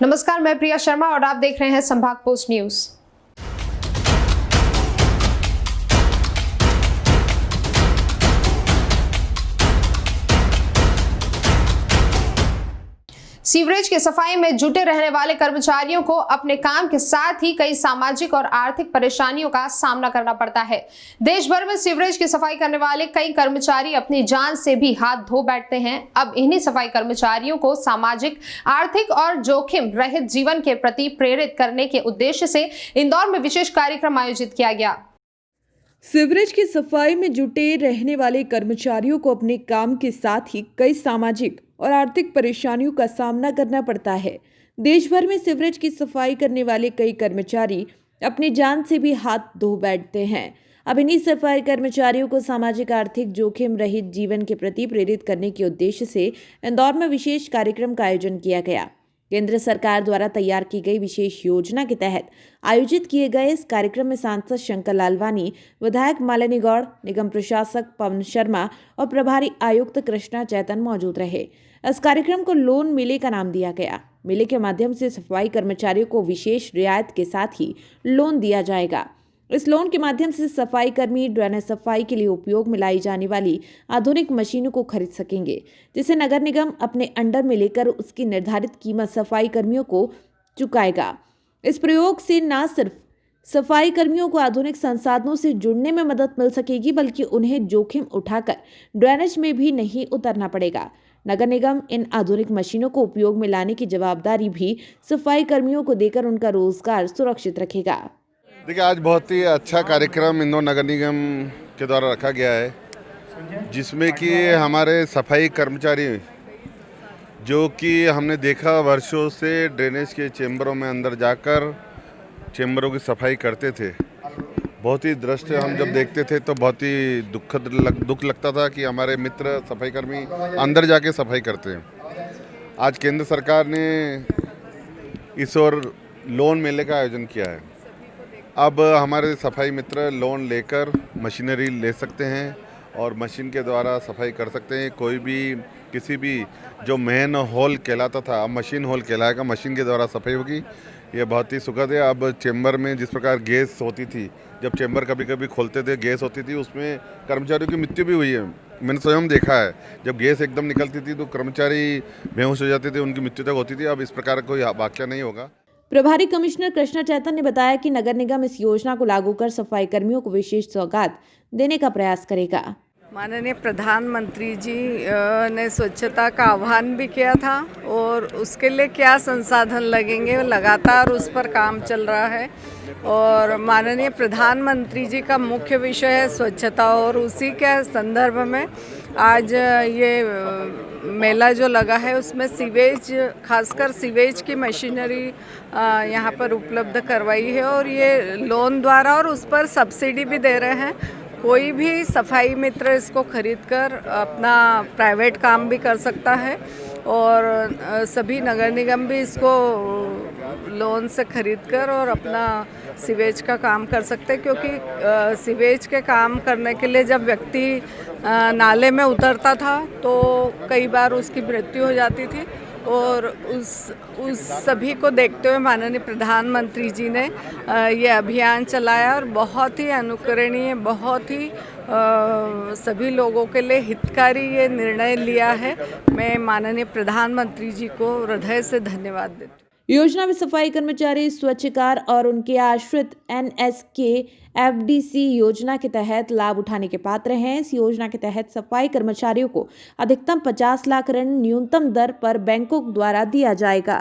नमस्कार, मैं प्रिया शर्मा और आप देख रहे हैं संभाग पोस्ट न्यूज। सीवरेज की सफाई में जुटे रहने वाले कर्मचारियों को अपने काम के साथ ही कई सामाजिक और आर्थिक परेशानियों का सामना करना पड़ता है। देश भर में सीवरेज की सफाई करने वाले कई कर्मचारी अपनी जान से भी हाथ धो बैठते हैं। अब इन्हीं सफाई कर्मचारियों को सामाजिक, आर्थिक और जोखिम रहित जीवन के प्रति प्रेरित करने के उद्देश्य से इंदौर में विशेष कार्यक्रम आयोजित किया गया। सीवरेज की सफाई में जुटे रहने वाले कर्मचारियों को अपने काम के साथ ही कई सामाजिक और आर्थिक परेशानियों का सामना करना पड़ता है। देश भर में सीवरेज की सफाई करने वाले कई कर्मचारी अपनी जान से भी हाथ धो बैठते हैं। अब इन्हीं सफाई कर्मचारियों को सामाजिक, आर्थिक जोखिम रहित जीवन के प्रति प्रेरित करने के उद्देश्य से इंदौर में विशेष कार्यक्रम का आयोजन किया गया। केंद्र सरकार द्वारा तैयार की गई विशेष योजना के तहत आयोजित किए गए इस कार्यक्रम में सांसद शंकर लालवानी, विधायक मालिनी गौड़, निगम प्रशासक पवन शर्मा और प्रभारी आयुक्त कृष्णा चैतन मौजूद रहे। इस कार्यक्रम को लोन मेले का नाम दिया गया। मेले के माध्यम से सफाई कर्मचारियों को विशेष रियायत के साथ ही लोन दिया जाएगा। इस लोन के माध्यम से सफाई कर्मी ड्रेनेज सफाई के लिए उपयोग में लाई जाने वाली आधुनिक मशीनों को खरीद सकेंगे, जिसे नगर निगम अपने अंडर में लेकर उसकी निर्धारित कीमत सफाई कर्मियों को चुकाएगा। इस प्रयोग से न सिर्फ सफाई कर्मियों को आधुनिक संसाधनों से जुड़ने में मदद मिल सकेगी, बल्कि उन्हें जोखिम उठाकर ड्रेनेज में भी नहीं उतरना पड़ेगा। नगर निगम इन आधुनिक मशीनों को उपयोग में लाने की जवाबदारी भी सफाई कर्मियों को देकर उनका रोजगार सुरक्षित रखेगा। देखिए, आज बहुत ही अच्छा कार्यक्रम इंदौर नगर निगम के द्वारा रखा गया है, जिसमें कि हमारे सफाई कर्मचारी, जो कि हमने देखा वर्षों से ड्रेनेज के चेंबरों में अंदर जाकर चेंबरों की सफाई करते थे। बहुत ही दृश्य हम जब देखते थे तो बहुत ही दुख लगता था कि हमारे मित्र सफाई कर्मी अंदर जाके सफाई करते हैं। आज केंद्र सरकार ने इस ओर लोन मेले का आयोजन किया है। अब हमारे सफाई मित्र लोन लेकर मशीनरी ले सकते हैं और मशीन के द्वारा सफाई कर सकते हैं। कोई भी किसी भी जो मेन हॉल कहलाता था, अब मशीन हॉल कहलाएगा, मशीन के द्वारा सफाई होगी। ये बहुत ही सुखद है। अब चेंबर में जिस प्रकार गैस होती थी, जब चेंबर कभी कभी खोलते थे गैस होती थी, उसमें कर्मचारियों की मृत्यु भी हुई है। मैंने स्वयं देखा है, जब गैस एकदम निकलती थी तो कर्मचारी बेहोश हो जाते थे, उनकी मृत्यु तक होती थी। अब इस प्रकार कोई वाकया नहीं होगा। प्रभारी कमिश्नर कृष्णा चैतन ने बताया कि नगर निगम इस योजना को लागू कर सफाई कर्मियों को विशेष सौगात देने का प्रयास करेगा। माननीय प्रधानमंत्री जी ने स्वच्छता का आह्वान भी किया था और उसके लिए क्या संसाधन लगेंगे, लगातार उस पर काम चल रहा है। और माननीय प्रधानमंत्री जी का मुख्य विषय है स्वच्छता, और उसी के संदर्भ में आज ये मेला जो लगा है उसमें सीवेज, खासकर सीवेज की मशीनरी यहाँ पर उपलब्ध करवाई है, और ये लोन द्वारा और उस पर सब्सिडी भी दे रहे हैं। कोई भी सफाई मित्र इसको खरीदकर अपना प्राइवेट काम भी कर सकता है, और सभी नगर निगम भी इसको लोन से खरीदकर और अपना सीवेज का काम कर सकते हैं। क्योंकि सीवेज के काम करने के लिए जब व्यक्ति नाले में उतरता था तो कई बार उसकी मृत्यु हो जाती थी, और उस सभी को देखते हुए माननीय प्रधानमंत्री जी ने ये अभियान चलाया, और बहुत ही अनुकरणीय, बहुत ही सभी लोगों के लिए हितकारी ये निर्णय लिया है। मैं माननीय प्रधानमंत्री जी को हृदय से धन्यवाद देती हूँ। योजना में सफाई कर्मचारी, स्वच्छकार और उनके आश्रित NSKFDC योजना के तहत लाभ उठाने के पात्र हैं। इस योजना के तहत सफाई कर्मचारियों को अधिकतम 50 लाख ऋण न्यूनतम दर पर बैंकों द्वारा दिया जाएगा।